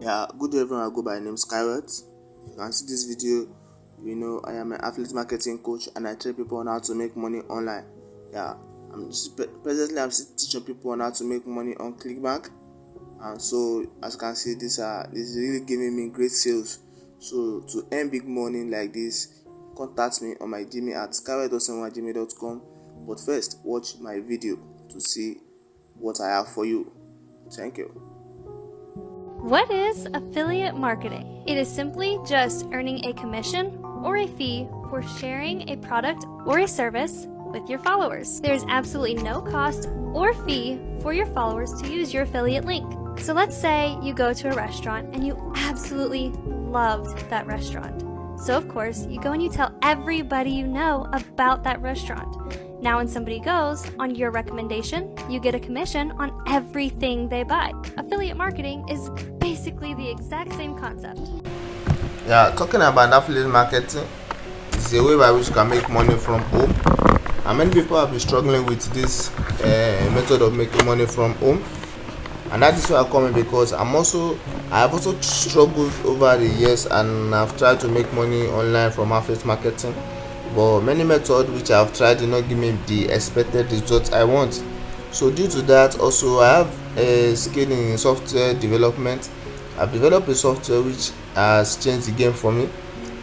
Yeah, good day everyone. I go by name Skyward. You can see this video. I am an affiliate marketing coach and I train people on how to make money online. Yeah, presently I'm still teaching people on how to make money on Clickbank, and so as you can see, this is really giving me great sales. So to earn big money like this, contact me on my Gmail at skyward.gmail.com. But first, watch my video to see what I have for you. Thank you. What is affiliate marketing? It is simply just earning a commission or a fee for sharing a product or a service with your followers. There's absolutely no cost or fee for your followers to use your affiliate link. So let's say you go to a restaurant and you absolutely loved that restaurant. So of course, you go and you tell everybody you know about that restaurant. Now when somebody goes, on your recommendation, you get a commission on everything they buy. Affiliate marketing is basically the exact same concept. Yeah, talking about affiliate marketing is a way by which you can make money from home. And many people have been struggling with this method of making money from home. And that is why I come in, because I have also struggled over the years, and I've tried to make money online from affiliate marketing. But many methods which I have tried did not give me the expected results I want. So due to that, also I have a skill in software development. I've developed a software which has changed the game for me.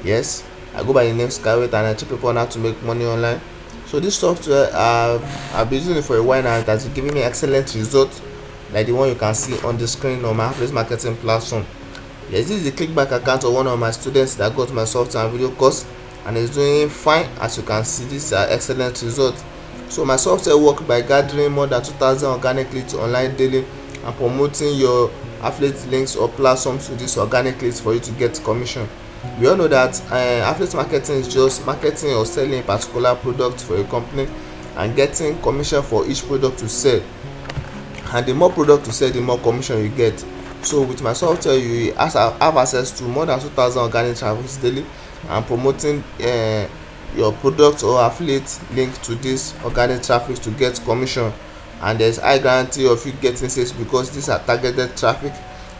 Yes, I go by the name Skyward and I teach people how to make money online. So this software, I've been using it for a while now. It has been giving me excellent results, like the one you can see on the screen on my affiliate marketing platform. Yes, this is the Clickbank account of one of my students that got my software and video course, and is doing fine. As you can see, these are excellent results. So my software works by gathering more than 2,000 organic leads online daily and promoting your affiliate links or platforms to these organic leads for you to get commission. We all know that affiliate marketing is just marketing or selling a particular product for a company and getting commission for each product to sell. And the more product to sell, the more commission you get. So with my software, you have access to more than 2,000 organic traffic daily and promoting your product or affiliate link to this organic traffic to get commission. And there's high guarantee of you getting sales because these are targeted traffic.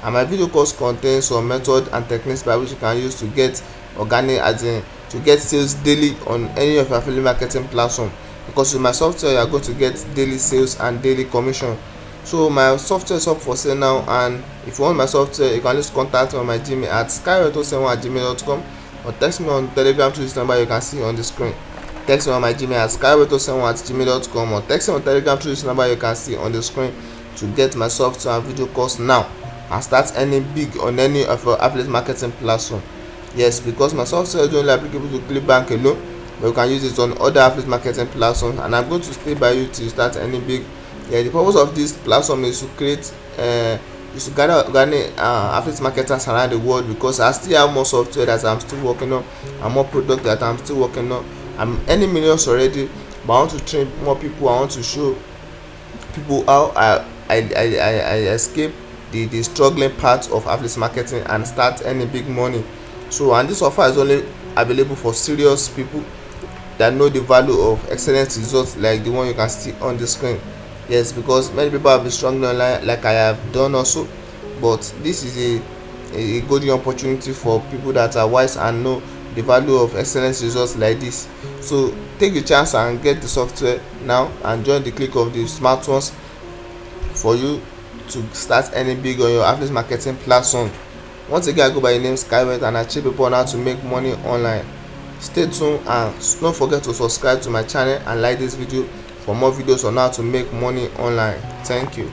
And my video course contains some method and techniques by which you can use to get organic, as in to get sales daily on any of your affiliate marketing platform. Because with my software, you are going to get daily sales and daily commission. So my software is up for sale now, and if you want my software, you can just contact me on my Gmail at skyward07@gmail.com, or text me on Telegram to this number you can see on the screen. Text me on my Gmail at skyward07@gmail.com, or text me on Telegram to this number you can see on the screen to get my software and video course now and start earning big on any of your affiliate marketing platform. Yes, because my software is only applicable to Clickbank alone, but you can use it on other affiliate marketing platforms, and I'm going to stay by you till you start earning big. Yeah, the purpose of this platform is to create gather affiliate marketers around the world, because I still have more software that I'm still working on and more product that I'm still working on. I'm earning millions already, but I want to train more people. I want to show people how I escape the struggling part of affiliate marketing and start earning big money. So, and this offer is only available for serious people that know the value of excellent results like the one you can see on the screen. Yes, because many people have been struggling online like I have done also, but this is a golden opportunity for people that are wise and know the value of excellent results like this. So take the chance and get the software now and join the clique of the smart ones for you to start earning big on your affiliate marketing platform. Once again, I go by the name Skyward and I teach people on how to make money online. Stay tuned and don't forget to subscribe to my channel and like this video for more videos on how to make money online. Thank you.